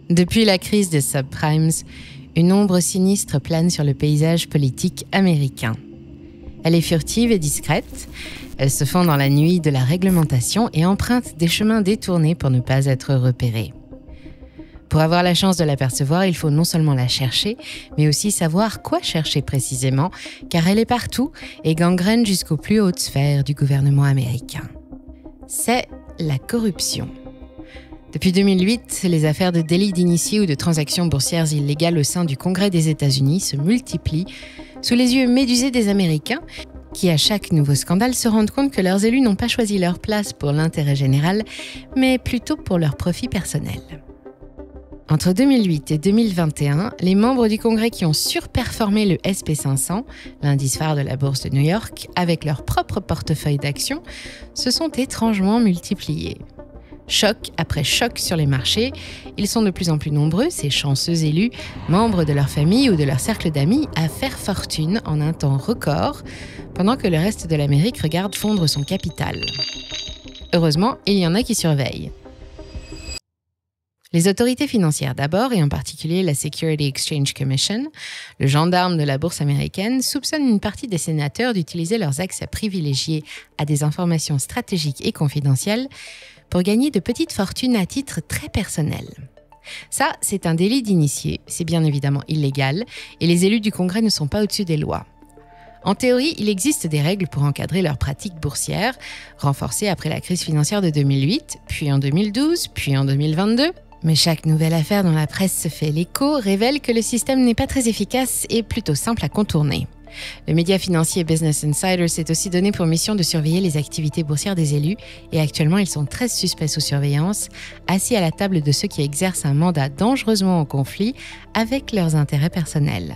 Depuis la crise des subprimes, une ombre sinistre plane sur le paysage politique américain. Elle est furtive et discrète, elle se fond dans la nuit de la réglementation et emprunte des chemins détournés pour ne pas être repérée. Pour avoir la chance de l'apercevoir, il faut non seulement la chercher, mais aussi savoir quoi chercher précisément, car elle est partout et gangrène jusqu'aux plus hautes sphères du gouvernement américain. C'est la corruption. Depuis 2008, les affaires de délits d'initiés ou de transactions boursières illégales au sein du Congrès des États-Unis se multiplient sous les yeux médusés des Américains qui, à chaque nouveau scandale, se rendent compte que leurs élus n'ont pas choisi leur place pour l'intérêt général, mais plutôt pour leur profit personnel. Entre 2008 et 2021, les membres du Congrès qui ont surperformé le SP500, l'indice phare de la bourse de New York, avec leur propre portefeuille d'actions, se sont étrangement multipliés. Choc après choc sur les marchés, ils sont de plus en plus nombreux, ces chanceux élus, membres de leur famille ou de leur cercle d'amis, à faire fortune en un temps record, pendant que le reste de l'Amérique regarde fondre son capital. Heureusement, il y en a qui surveillent. Les autorités financières d'abord, et en particulier la Security Exchange Commission, le gendarme de la bourse américaine, soupçonnent une partie des sénateurs d'utiliser leurs accès privilégiés à des informations stratégiques et confidentielles pour gagner de petites fortunes à titre très personnel. Ça, c'est un délit d'initié, c'est bien évidemment illégal, et les élus du Congrès ne sont pas au-dessus des lois. En théorie, il existe des règles pour encadrer leurs pratiques boursières, renforcées après la crise financière de 2008, puis en 2012, puis en 2022. Mais chaque nouvelle affaire dont la presse se fait l'écho révèle que le système n'est pas très efficace et plutôt simple à contourner. Le média financier Business Insider s'est aussi donné pour mission de surveiller les activités boursières des élus et actuellement ils sont 13 suspects sous surveillance, assis à la table de ceux qui exercent un mandat dangereusement en conflit avec leurs intérêts personnels.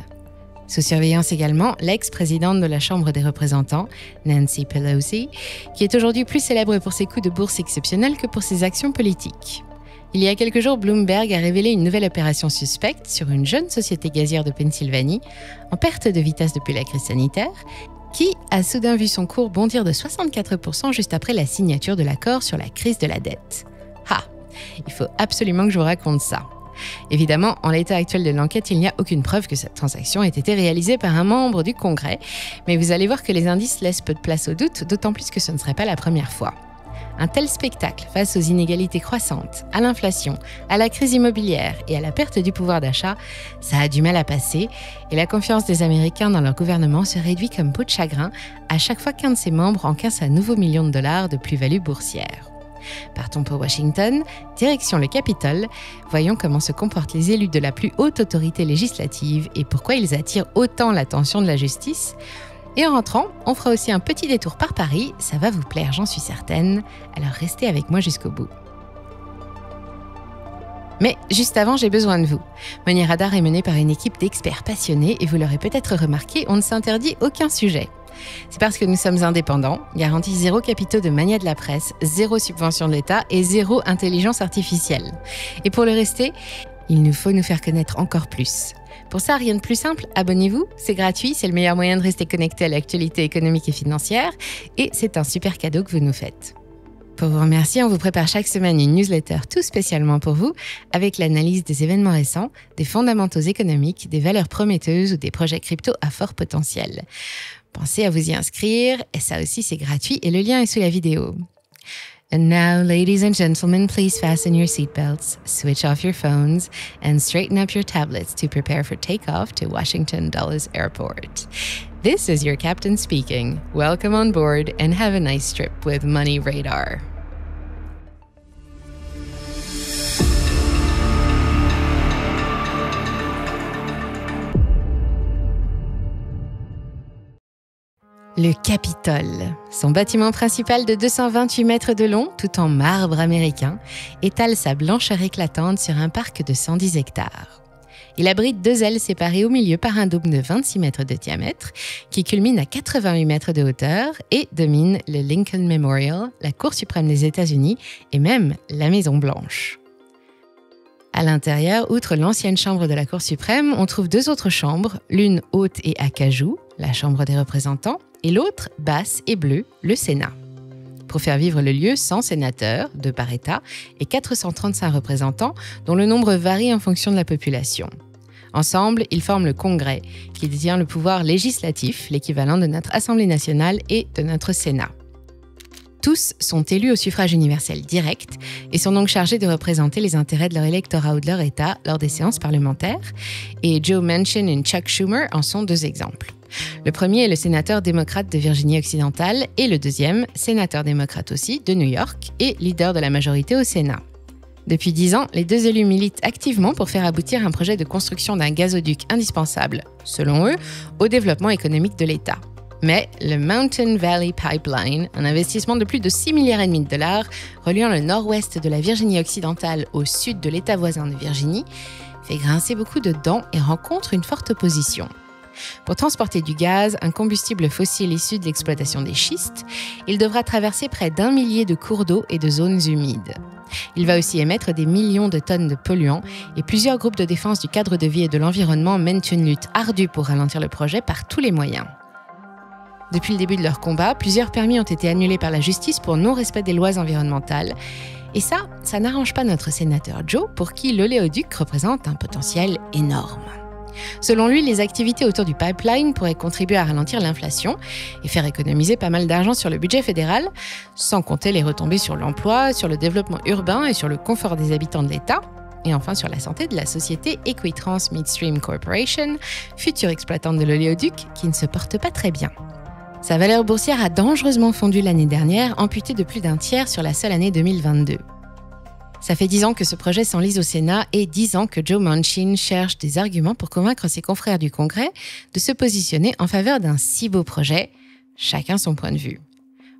Sous surveillance également, l'ex-présidente de la Chambre des représentants, Nancy Pelosi, qui est aujourd'hui plus célèbre pour ses coups de bourse exceptionnels que pour ses actions politiques. Il y a quelques jours, Bloomberg a révélé une nouvelle opération suspecte sur une jeune société gazière de Pennsylvanie, en perte de vitesse depuis la crise sanitaire, qui a soudain vu son cours bondir de 64% juste après la signature de l'accord sur la crise de la dette. Ah, il faut absolument que je vous raconte ça. Évidemment, en l'état actuel de l'enquête, il n'y a aucune preuve que cette transaction ait été réalisée par un membre du Congrès, mais vous allez voir que les indices laissent peu de place au doute, d'autant plus que ce ne serait pas la première fois. Un tel spectacle face aux inégalités croissantes, à l'inflation, à la crise immobilière et à la perte du pouvoir d'achat, ça a du mal à passer et la confiance des Américains dans leur gouvernement se réduit comme peau de chagrin à chaque fois qu'un de ses membres encaisse un nouveau million de dollars de plus-value boursière. Partons pour Washington, direction le Capitole, voyons comment se comportent les élus de la plus haute autorité législative et pourquoi ils attirent autant l'attention de la justice. Et en rentrant, on fera aussi un petit détour par Paris, ça va vous plaire, j'en suis certaine, alors restez avec moi jusqu'au bout. Mais juste avant, j'ai besoin de vous. Money Radar est mené par une équipe d'experts passionnés et vous l'aurez peut-être remarqué, on ne s'interdit aucun sujet. C'est parce que nous sommes indépendants, garantis 0 capitaux de mania de la presse, 0 subvention de l'État et 0 intelligence artificielle. Et pour le rester, il nous faut nous faire connaître encore plus. Pour ça, rien de plus simple, abonnez-vous, c'est gratuit, c'est le meilleur moyen de rester connecté à l'actualité économique et financière et c'est un super cadeau que vous nous faites. Pour vous remercier, on vous prépare chaque semaine une newsletter tout spécialement pour vous avec l'analyse des événements récents, des fondamentaux économiques, des valeurs prometteuses ou des projets crypto à fort potentiel. Pensez à vous y inscrire et ça aussi c'est gratuit et le lien est sous la vidéo. And now, ladies and gentlemen, please fasten your seatbelts, switch off your phones, and straighten up your tablets to prepare for takeoff to Washington Dulles Airport. This is your captain speaking. Welcome on board and have a nice trip with Money Radar. Le Capitole, son bâtiment principal de 228 mètres de long, tout en marbre américain, étale sa blancheur éclatante sur un parc de 110 hectares. Il abrite 2 ailes séparées au milieu par un dôme de 26 mètres de diamètre, qui culmine à 88 mètres de hauteur et domine le Lincoln Memorial, la Cour suprême des États-Unis et même la Maison-Blanche. À l'intérieur, outre l'ancienne chambre de la Cour suprême, on trouve 2 autres chambres, l'une haute et acajou, la Chambre des représentants, et l'autre, basse et bleue, le Sénat. pour faire vivre le lieu 100 sénateurs, 2 par État, et 435 représentants, dont le nombre varie en fonction de la population. Ensemble, ils forment le Congrès, qui détient le pouvoir législatif, l'équivalent de notre Assemblée nationale et de notre Sénat. Tous sont élus au suffrage universel direct et sont donc chargés de représenter les intérêts de leur électorat ou de leur État lors des séances parlementaires. Et Joe Manchin et Chuck Schumer en sont 2 exemples. Le premier est le sénateur démocrate de Virginie-Occidentale et le deuxième, sénateur démocrate aussi, de New York et leader de la majorité au Sénat. Depuis 10 ans, les 2 élus militent activement pour faire aboutir un projet de construction d'un gazoduc indispensable, selon eux, au développement économique de l'État. Mais le Mountain Valley Pipeline, un investissement de plus de 6,5 milliards de dollars reliant le nord-ouest de la Virginie-Occidentale au sud de l'État voisin de Virginie, fait grincer beaucoup de dents et rencontre une forte opposition. Pour transporter du gaz, un combustible fossile issu de l'exploitation des schistes, il devra traverser près d'1 millier de cours d'eau et de zones humides. Il va aussi émettre des millions de tonnes de polluants et plusieurs groupes de défense du cadre de vie et de l'environnement mènent une lutte ardue pour ralentir le projet par tous les moyens. Depuis le début de leur combat, plusieurs permis ont été annulés par la justice pour non-respect des lois environnementales. Et ça n'arrange pas notre sénateur Joe, pour qui l'oléoduc représente un potentiel énorme. Selon lui, les activités autour du pipeline pourraient contribuer à ralentir l'inflation et faire économiser pas mal d'argent sur le budget fédéral, sans compter les retombées sur l'emploi, sur le développement urbain et sur le confort des habitants de l'État, et enfin sur la santé de la société Equitrans Midstream Corporation, future exploitante de l'oléoduc, qui ne se porte pas très bien. Sa valeur boursière a dangereusement fondu l'année dernière, amputée de plus d'1 tiers sur la seule année 2022. Ça fait 10 ans que ce projet s'enlise au Sénat et 10 ans que Joe Manchin cherche des arguments pour convaincre ses confrères du Congrès de se positionner en faveur d'un si beau projet, chacun son point de vue.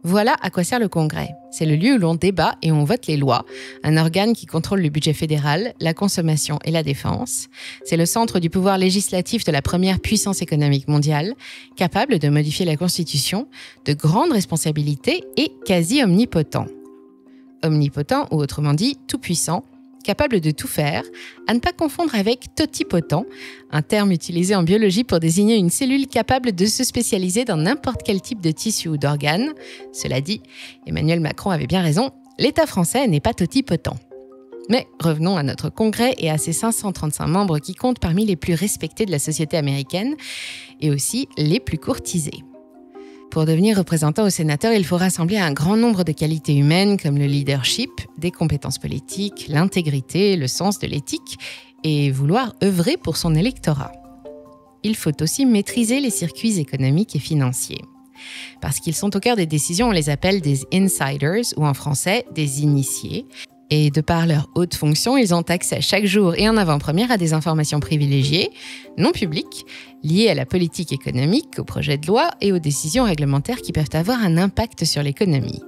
Voilà à quoi sert le Congrès. C'est le lieu où l'on débat et on vote les lois, un organe qui contrôle le budget fédéral, la consommation et la défense. C'est le centre du pouvoir législatif de la première puissance économique mondiale, capable de modifier la Constitution, de grandes responsabilités et quasi omnipotent. Omnipotent, ou autrement dit, tout-puissant, capable de tout faire, à ne pas confondre avec totipotent, un terme utilisé en biologie pour désigner une cellule capable de se spécialiser dans n'importe quel type de tissu ou d'organe. Cela dit, Emmanuel Macron avait bien raison, l'État français n'est pas totipotent. Mais revenons à notre Congrès et à ses 535 membres qui comptent parmi les plus respectés de la société américaine et aussi les plus courtisés. Pour devenir représentant au sénateur, il faut rassembler un grand nombre de qualités humaines comme le leadership, des compétences politiques, l'intégrité, le sens de l'éthique et vouloir œuvrer pour son électorat. Il faut aussi maîtriser les circuits économiques et financiers. Parce qu'ils sont au cœur des décisions, on les appelle des insiders ou en français des initiés. Et de par leur haute fonction, ils ont accès chaque jour et en avant-première à des informations privilégiées, non publiques, liées à la politique économique, aux projets de loi et aux décisions réglementaires qui peuvent avoir un impact sur l'économie.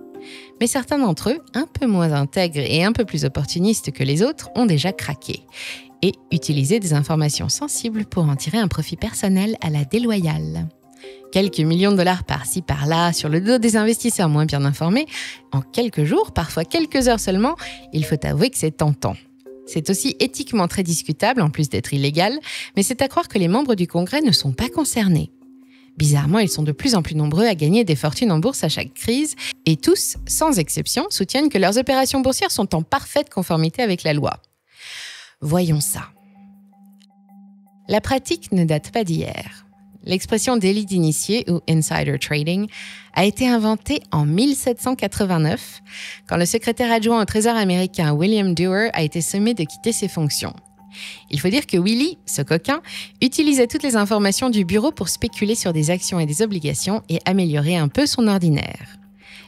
Mais certains d'entre eux, un peu moins intègres et un peu plus opportunistes que les autres, ont déjà craqué et utilisé des informations sensibles pour en tirer un profit personnel à la déloyale. Quelques millions de dollars par-ci, par-là, sur le dos des investisseurs moins bien informés, en quelques jours, parfois quelques heures seulement, il faut avouer que c'est tentant. C'est aussi éthiquement très discutable, en plus d'être illégal, mais c'est à croire que les membres du Congrès ne sont pas concernés. Bizarrement, ils sont de plus en plus nombreux à gagner des fortunes en bourse à chaque crise, et tous, sans exception, soutiennent que leurs opérations boursières sont en parfaite conformité avec la loi. Voyons ça. La pratique ne date pas d'hier. L'expression délit d'initié ou insider trading a été inventée en 1789 quand le secrétaire adjoint au Trésor américain William Dewar a été sommé de quitter ses fonctions. Il faut dire que Willy, ce coquin, utilisait toutes les informations du bureau pour spéculer sur des actions et des obligations et améliorer un peu son ordinaire.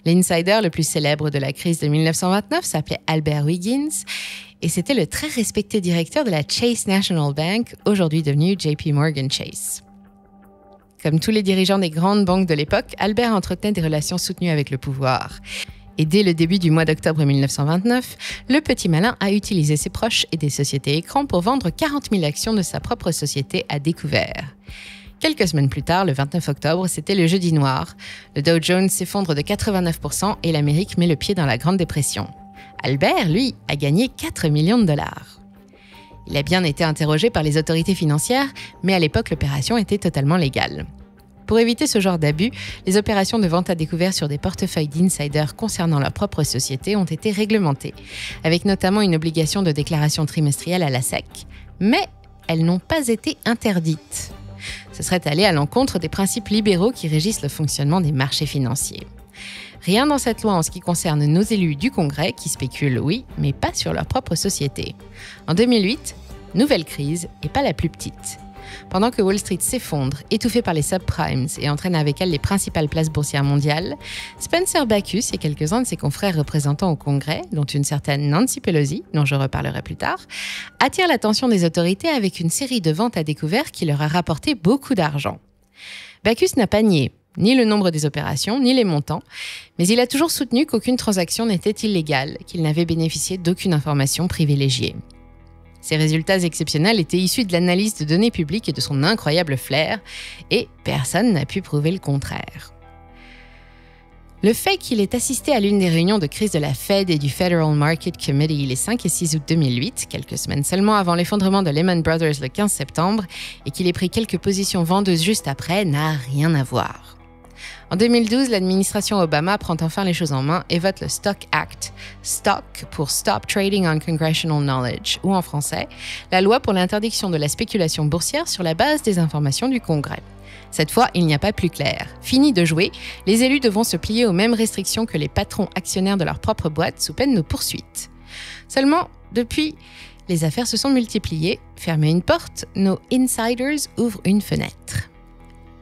L'insider le plus célèbre de la crise de 1929 s'appelait Albert Wiggins et c'était le très respecté directeur de la Chase National Bank, aujourd'hui devenue JP Morgan Chase. Comme tous les dirigeants des grandes banques de l'époque, Albert entretenait des relations soutenues avec le pouvoir. Et dès le début du mois d'octobre 1929, le petit malin a utilisé ses proches et des sociétés écrans pour vendre 40 000 actions de sa propre société à découvert. Quelques semaines plus tard, le 29 octobre, c'était le jeudi noir. Le Dow Jones s'effondre de 89% et l'Amérique met le pied dans la Grande Dépression. Albert, lui, a gagné 4 millions de dollars. Il a bien été interrogé par les autorités financières, mais à l'époque, l'opération était totalement légale. Pour éviter ce genre d'abus, les opérations de vente à découvert sur des portefeuilles d'insiders concernant leur propre société ont été réglementées, avec notamment une obligation de déclaration trimestrielle à la SEC, mais elles n'ont pas été interdites. Ce serait aller à l'encontre des principes libéraux qui régissent le fonctionnement des marchés financiers. Rien dans cette loi en ce qui concerne nos élus du Congrès qui spéculent, oui, mais pas sur leur propre société. En 2008, nouvelle crise, et pas la plus petite. Pendant que Wall Street s'effondre, étouffée par les subprimes et entraîne avec elle les principales places boursières mondiales, Spencer Bachus et quelques-uns de ses confrères représentants au Congrès, dont une certaine Nancy Pelosi, dont je reparlerai plus tard, attirent l'attention des autorités avec une série de ventes à découvert qui leur a rapporté beaucoup d'argent. Bachus n'a pas nié ni le nombre des opérations, ni les montants, mais il a toujours soutenu qu'aucune transaction n'était illégale, qu'il n'avait bénéficié d'aucune information privilégiée. Ces résultats exceptionnels étaient issus de l'analyse de données publiques et de son incroyable flair, et personne n'a pu prouver le contraire. Le fait qu'il ait assisté à l'une des réunions de crise de la Fed et du Federal Market Committee les 5 et 6 août 2008, quelques semaines seulement avant l'effondrement de Lehman Brothers le 15 septembre, et qu'il ait pris quelques positions vendeuses juste après, n'a rien à voir. En 2012, l'administration Obama prend enfin les choses en main et vote le Stock Act, STOC pour Stop Trading on Congressional Knowledge, ou en français, la loi pour l'interdiction de la spéculation boursière sur la base des informations du Congrès. Cette fois, il n'y a pas plus clair. Fini de jouer, les élus devront se plier aux mêmes restrictions que les patrons actionnaires de leur propre boîte sous peine de poursuite. Seulement, depuis, les affaires se sont multipliées. Fermez une porte, nos insiders ouvrent une fenêtre.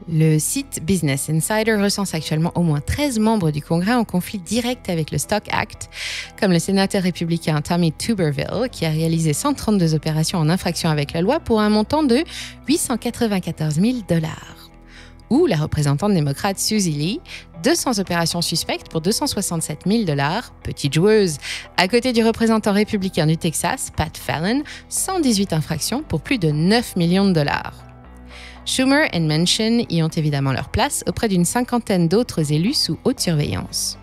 Le site Business Insider recense actuellement au moins 13 membres du Congrès en conflit direct avec le Stock Act, comme le sénateur républicain Tommy Tuberville, qui a réalisé 132 opérations en infraction avec la loi pour un montant de 894 000 $. Ou la représentante démocrate Susie Lee, 200 opérations suspectes pour 267 000 $, petite joueuse, à côté du représentant républicain du Texas, Pat Fallon, 118 infractions pour plus de 9 millions $. Schumer et Manchin y ont évidemment leur place auprès d'une cinquantaine d'autres élus sous haute surveillance.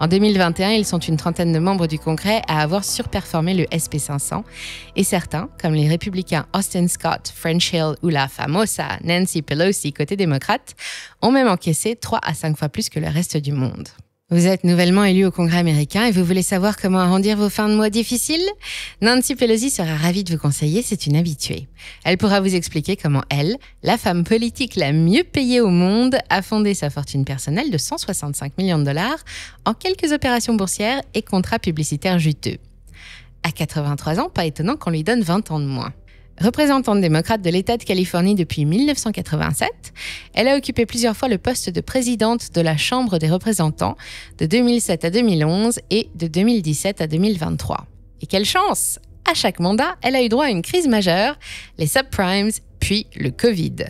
En 2021, ils sont une trentaine de membres du Congrès à avoir surperformé le SP500 et certains, comme les républicains Austin Scott, French Hill ou la famosa Nancy Pelosi côté démocrate, ont même encaissé 3 à 5 fois plus que le reste du monde. Vous êtes nouvellement élu au Congrès américain et vous voulez savoir comment arrondir vos fins de mois difficiles? Nancy Pelosi sera ravie de vous conseiller, c'est une habituée. Elle pourra vous expliquer comment elle, la femme politique la mieux payée au monde, a fondé sa fortune personnelle de 165 millions de $, en quelques opérations boursières et contrats publicitaires juteux. À 83 ans, pas étonnant qu'on lui donne 20 ans de moins. Représentante démocrate de l'État de Californie depuis 1987, elle a occupé plusieurs fois le poste de présidente de la Chambre des représentants de 2007 à 2011 et de 2017 à 2023. Et quelle chance! À chaque mandat, elle a eu droit à une crise majeure, les subprimes, puis le Covid.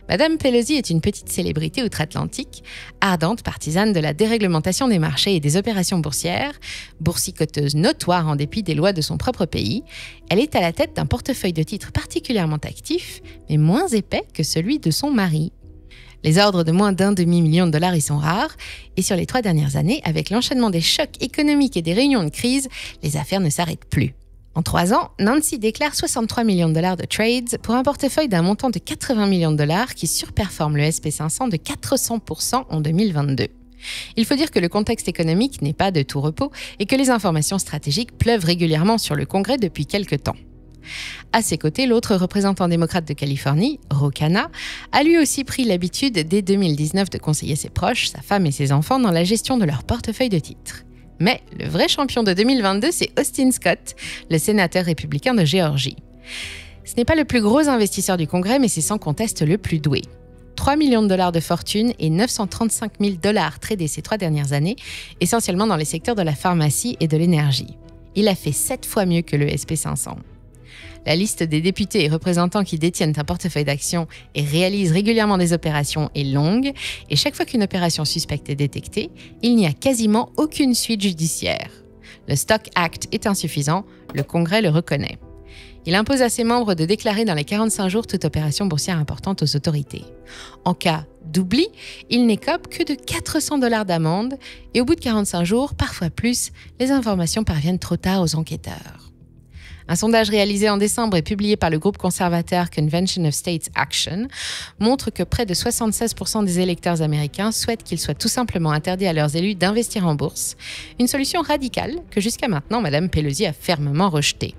Madame Pelosi est une petite célébrité outre-Atlantique, ardente partisane de la déréglementation des marchés et des opérations boursières, boursicoteuse notoire en dépit des lois de son propre pays. Elle est à la tête d'un portefeuille de titres particulièrement actif, mais moins épais que celui de son mari. Les ordres de moins d'1 demi-million de $ y sont rares, et sur les 3 dernières années, avec l'enchaînement des chocs économiques et des réunions de crise, les affaires ne s'arrêtent plus. En 3 ans, Nancy déclare 63 millions de $ de trades pour un portefeuille d'un montant de 80 millions de $ qui surperforme le SP500 de 400% en 2022. Il faut dire que le contexte économique n'est pas de tout repos et que les informations stratégiques pleuvent régulièrement sur le Congrès depuis quelque temps. À ses côtés, l'autre représentant démocrate de Californie, Ro Khanna, a lui aussi pris l'habitude dès 2019 de conseiller ses proches, sa femme et ses enfants dans la gestion de leur portefeuille de titres. Mais le vrai champion de 2022, c'est Austin Scott, le sénateur républicain de Géorgie. Ce n'est pas le plus gros investisseur du Congrès, mais c'est sans conteste le plus doué. 3 millions de $ de fortune et 935 000 $ tradés ces 3 dernières années, essentiellement dans les secteurs de la pharmacie et de l'énergie. Il a fait 7 fois mieux que le SP500. La liste des députés et représentants qui détiennent un portefeuille d'actions et réalisent régulièrement des opérations est longue, et chaque fois qu'une opération suspecte est détectée, il n'y a quasiment aucune suite judiciaire. Le Stock Act est insuffisant, le Congrès le reconnaît. Il impose à ses membres de déclarer dans les 45 jours toute opération boursière importante aux autorités. En cas d'oubli, il n'écope que de 400 $ d'amende, et au bout de 45 jours, parfois plus, les informations parviennent trop tard aux enquêteurs. Un sondage réalisé en décembre et publié par le groupe conservateur Convention of States Action montre que près de 76% des électeurs américains souhaitent qu'il soit tout simplement interdit à leurs élus d'investir en bourse, une solution radicale que jusqu'à maintenant Mme Pelosi a fermement rejetée.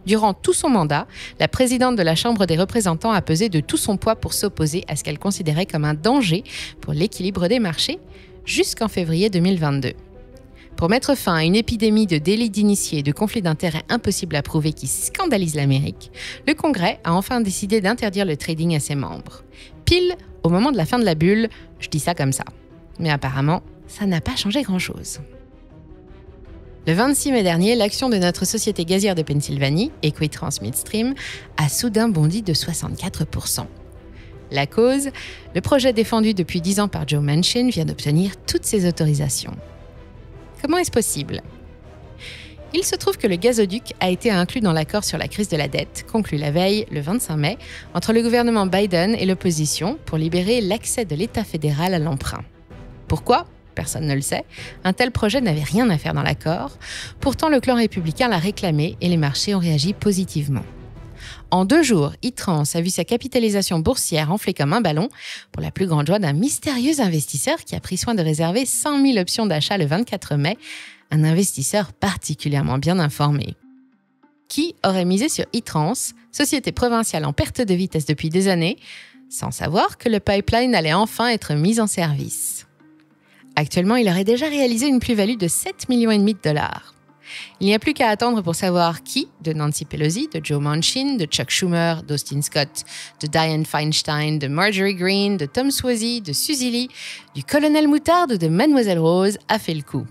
Durant tout son mandat, la présidente de la Chambre des représentants a pesé de tout son poids pour s'opposer à ce qu'elle considérait comme un danger pour l'équilibre des marchés, jusqu'en février 2022. Pour mettre fin à une épidémie de délits d'initiés et de conflits d'intérêts impossibles à prouver qui scandalise l'Amérique, le Congrès a enfin décidé d'interdire le trading à ses membres. Pile au moment de la fin de la bulle, je dis ça comme ça. Mais apparemment, ça n'a pas changé grand-chose. Le 26 mai dernier, l'action de notre société gazière de Pennsylvanie, Equitrans Midstream, a soudain bondi de 64%. La cause, le projet défendu depuis 10 ans par Joe Manchin vient d'obtenir toutes ses autorisations. Comment est-ce possible ? Il se trouve que le gazoduc a été inclus dans l'accord sur la crise de la dette, conclu la veille, le 25 mai, entre le gouvernement Biden et l'opposition pour libérer l'accès de l'État fédéral à l'emprunt. Pourquoi ? Personne ne le sait. Un tel projet n'avait rien à faire dans l'accord. Pourtant, le clan républicain l'a réclamé et les marchés ont réagi positivement. En 2 jours, Itrans a vu sa capitalisation boursière enfler comme un ballon pour la plus grande joie d'un mystérieux investisseur qui a pris soin de réserver 100 000 options d'achat le 24 mai, un investisseur particulièrement bien informé. Qui aurait misé sur Itrans, société provinciale en perte de vitesse depuis des années, sans savoir que le pipeline allait enfin être mis en service. Actuellement, il aurait déjà réalisé une plus-value de 7,5 millions de dollars. Il n'y a plus qu'à attendre pour savoir qui, de Nancy Pelosi, de Joe Manchin, de Chuck Schumer, d'Austin Scott, de Dianne Feinstein, de Marjorie Greene, de Tom Suozzi, de Suzy Lee, du colonel Moutarde ou de Mademoiselle Rose a fait le coup.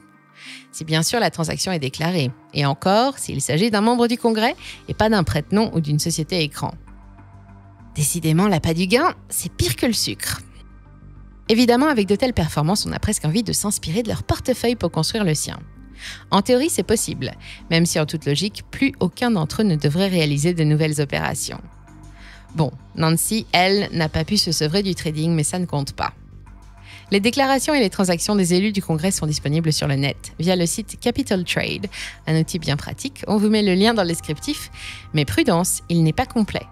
Si bien sûr la transaction est déclarée, et encore s'il s'agit d'un membre du Congrès et pas d'un prête-nom ou d'une société écran. Décidément, l'appât du gain, c'est pire que le sucre. Évidemment, avec de telles performances, on a presque envie de s'inspirer de leur portefeuille pour construire le sien. En théorie, c'est possible, même si en toute logique, plus aucun d'entre eux ne devrait réaliser de nouvelles opérations. Bon, Nancy, elle, n'a pas pu se sevrer du trading, mais ça ne compte pas. Les déclarations et les transactions des élus du Congrès sont disponibles sur le net, via le site Capital Trade, un outil bien pratique. On vous met le lien dans le descriptif, mais prudence, il n'est pas complet.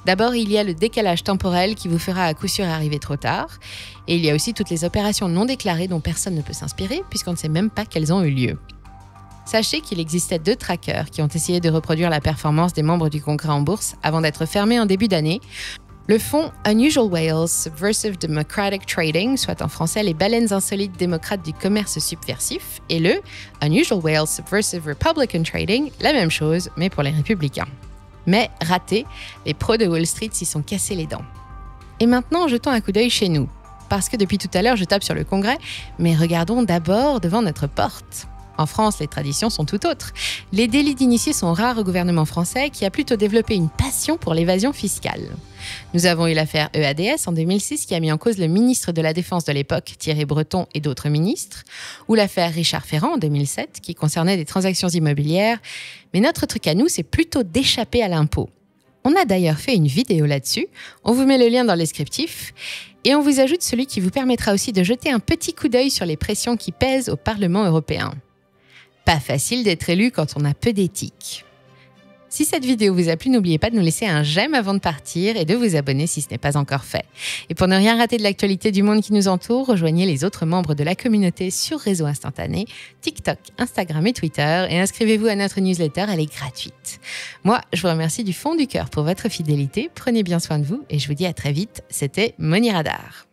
D'abord, il y a le décalage temporel qui vous fera à coup sûr arriver trop tard. Et il y a aussi toutes les opérations non déclarées dont personne ne peut s'inspirer puisqu'on ne sait même pas qu'elles ont eu lieu. Sachez qu'il existait 2 trackers qui ont essayé de reproduire la performance des membres du Congrès en bourse avant d'être fermés en début d'année. Le fonds Unusual Whales Subversive Democratic Trading, soit en français les baleines insolites démocrates du commerce subversif, et le Unusual Whales Subversive Republican Trading, la même chose mais pour les républicains. Mais raté, les pros de Wall Street s'y sont cassés les dents. Et maintenant, jetons un coup d'œil chez nous. Parce que depuis tout à l'heure, je tape sur le Congrès, mais regardons d'abord devant notre porte. En France, les traditions sont tout autres. Les délits d'initiés sont rares au gouvernement français qui a plutôt développé une passion pour l'évasion fiscale. Nous avons eu l'affaire EADS en 2006 qui a mis en cause le ministre de la Défense de l'époque, Thierry Breton, et d'autres ministres, ou l'affaire Richard Ferrand en 2007 qui concernait des transactions immobilières. Mais notre truc à nous, c'est plutôt d'échapper à l'impôt. On a d'ailleurs fait une vidéo là-dessus, on vous met le lien dans le descriptif, et on vous ajoute celui qui vous permettra aussi de jeter un petit coup d'œil sur les pressions qui pèsent au Parlement européen. Pas facile d'être élu quand on a peu d'éthique. Si cette vidéo vous a plu, n'oubliez pas de nous laisser un j'aime avant de partir et de vous abonner si ce n'est pas encore fait. Et pour ne rien rater de l'actualité du monde qui nous entoure, rejoignez les autres membres de la communauté sur Réseau Instantané, TikTok, Instagram et Twitter et inscrivez-vous à notre newsletter, elle est gratuite. Moi, je vous remercie du fond du cœur pour votre fidélité, prenez bien soin de vous et je vous dis à très vite, c'était Money Radar.